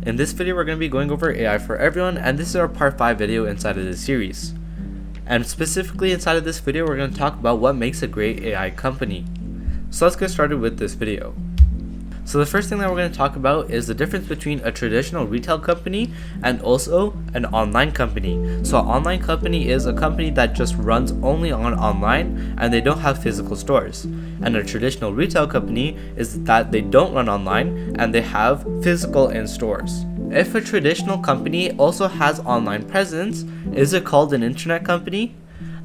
In this video, we're going to be going over AI for everyone, and this is our part 5 video inside of this series. And specifically inside of this video, we're going to talk about what makes a great AI company. So let's get started with this video. So the first thing that we're going to talk about is the difference between a traditional retail company and also an online company. So an online company is a company that just runs only on online and they don't have physical stores. And a traditional retail company is that they don't run online and they have physical in stores. If a traditional company also has online presence, is it called an internet company?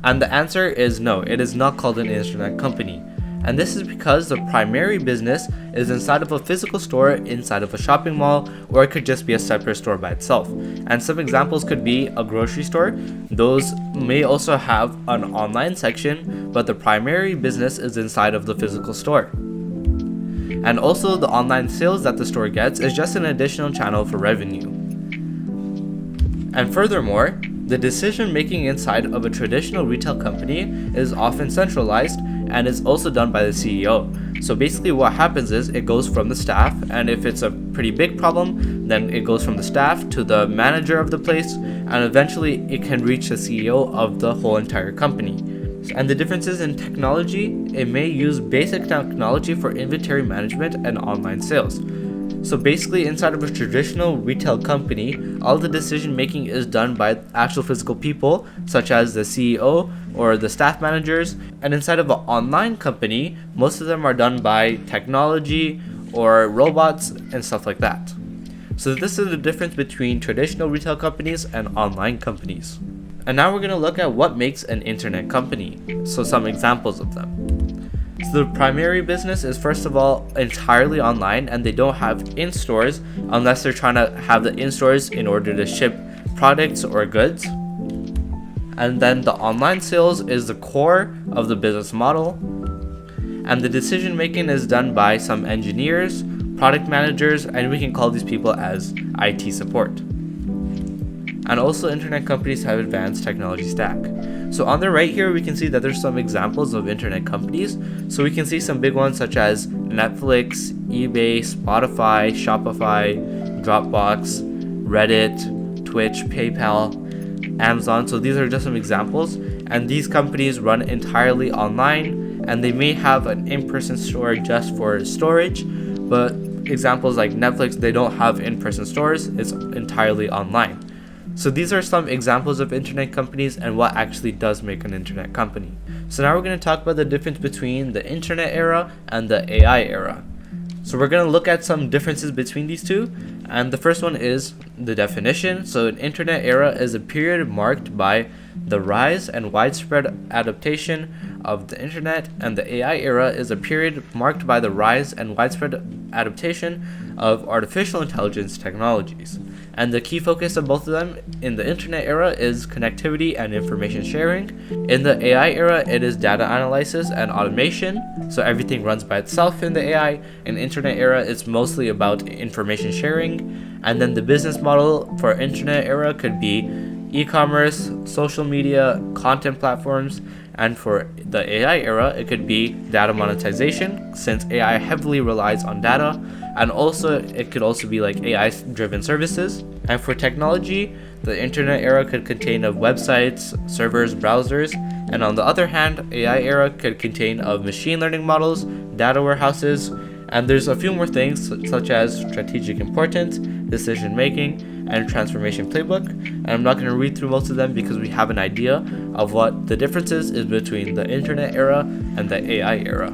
And the answer is no, it is not called an internet company. And this is because the primary business is inside of a physical store, inside of a shopping mall, or it could just be a separate store by itself. And some examples could be a grocery store. Those may also have an online section, but the primary business is inside of the physical store. And also the online sales that the store gets is just an additional channel for revenue. And furthermore, the decision making inside of a traditional retail company is often centralized and is also done by the CEO. So basically what happens is it goes from the staff, and if it's a pretty big problem, then it goes from the staff to the manager of the place, and eventually it can reach the CEO of the whole entire company. And the differences in technology, it may use basic technology for inventory management and online sales. So basically inside of a traditional retail company, all the decision making is done by actual physical people such as the CEO or the staff managers, and inside of an online company, most of them are done by technology or robots and stuff like that. So this is the difference between traditional retail companies and online companies. And now we're going to look at what makes an internet company. So some examples of them. So the primary business is first of all entirely online, and they don't have in-stores unless they're trying to have the in-stores in order to ship products or goods. And then the online sales is the core of the business model. And the decision making is done by some engineers, product managers, and we can call these people as IT support. And also internet companies have advanced technology stack. So on the right here, we can see that there's some examples of internet companies. So we can see some big ones such as Netflix, eBay, Spotify, Shopify, Dropbox, Reddit, Twitch, PayPal, Amazon. So these are just some examples. And these companies run entirely online, and they may have an in-person store just for storage. But examples like Netflix, they don't have in-person stores. It's entirely online. So these are some examples of internet companies and what actually does make an internet company. So now we're going to talk about the difference between the internet era and the AI era. So we're going to look at some differences between these two. And the first one is the definition. So an internet era is a period marked by the rise and widespread adaptation of the internet, and the AI era is a period marked by the rise and widespread adaptation of artificial intelligence technologies. And the key focus of both of them in the internet era is connectivity and information sharing. In the AI era, it is data analysis and automation. So everything runs by itself in the AI. In internet era, it's mostly about information sharing. And then the business model for internet era could be e-commerce, social media, content platforms. And for the AI era, it could be data monetization, since AI heavily relies on data. And also, it could also be like AI-driven services. And for technology, the internet era could contain of websites, servers, browsers. And on the other hand, AI era could contain of machine learning models, data warehouses, and there's a few more things such as strategic importance, decision making, and transformation playbook. And I'm not going to read through most of them because we have an idea of what the differences is between the internet era and the AI era.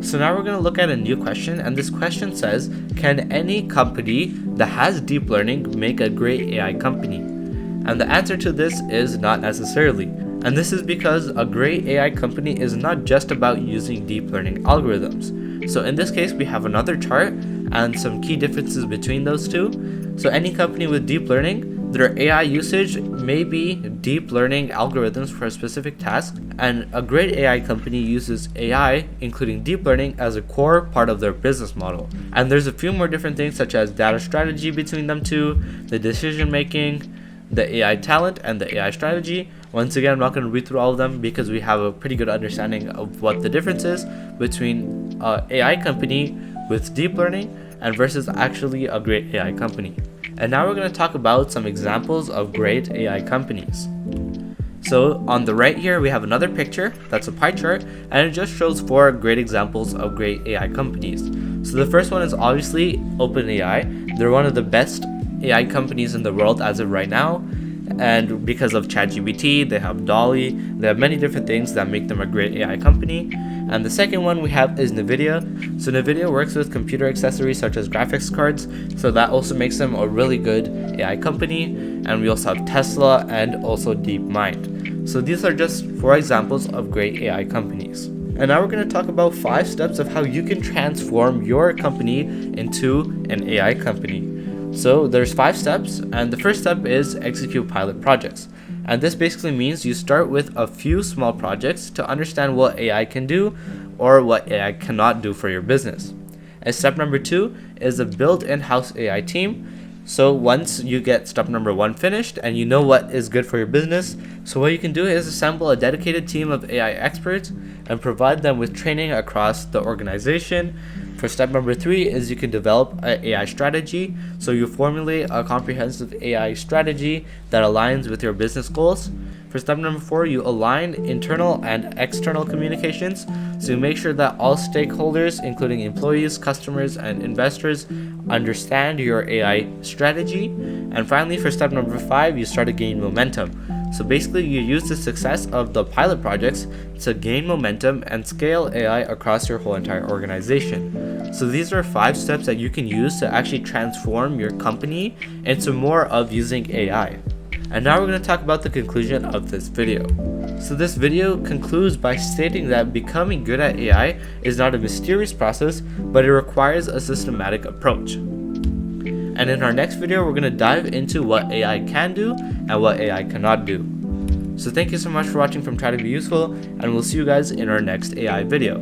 So now we're going to look at a new question, and this question says, can any company that has deep learning make a great AI company? And the answer to this is not necessarily. And this is because a great AI company is not just about using deep learning algorithms. So in this case, we have another chart and some key differences between those two. So any company with deep learning, their AI usage may be deep learning algorithms for a specific task, and a great AI company uses AI, including deep learning, as a core part of their business model. And there's a few more different things such as data strategy between them two, the decision making, the AI talent, and the AI strategy. Once again, I'm not going to read through all of them because we have a pretty good understanding of what the difference is between an AI company with deep learning and versus actually a great AI company. And now we're going to talk about some examples of great AI companies. So on the right here, we have another picture that's a pie chart, and it just shows 4 great examples of great AI companies. So the first one is obviously OpenAI. They're one of the best AI companies in the world as of right now, and because of ChatGPT, they have Dolly, they have many different things that make them a great AI company. And the second one we have is NVIDIA. So NVIDIA works with computer accessories such as graphics cards, so that also makes them a really good AI company. And we also have Tesla and also DeepMind. So these are just 4 examples of great AI companies. And now we're going to talk about 5 steps of how you can transform your company into an AI company. So there's 5 steps, and the first step is execute pilot projects. And this basically means you start with a few small projects to understand what AI can do or what AI cannot do for your business. And step number 2 is a build in-house AI team. So once you get step number 1 finished and you know what is good for your business, so what you can do is assemble a dedicated team of AI experts and provide them with training across the organization. For step number 3 is you can develop an AI strategy. So you formulate a comprehensive AI strategy that aligns with your business goals. For step number 4, you align internal and external communications. So you make sure that all stakeholders, including employees, customers, and investors, understand your AI strategy. And finally, for step number 5, you start to gain momentum. So basically, you use the success of the pilot projects to gain momentum and scale AI across your whole entire organization. So these are 5 steps that you can use to actually transform your company into more of using AI. And now we're going to talk about the conclusion of this video. So this video concludes by stating that becoming good at AI is not a mysterious process, but it requires a systematic approach. And in our next video, we're going to dive into what AI can do and what AI cannot do. So thank you so much for watching from Try to Be Useful, and we'll see you guys in our next AI video.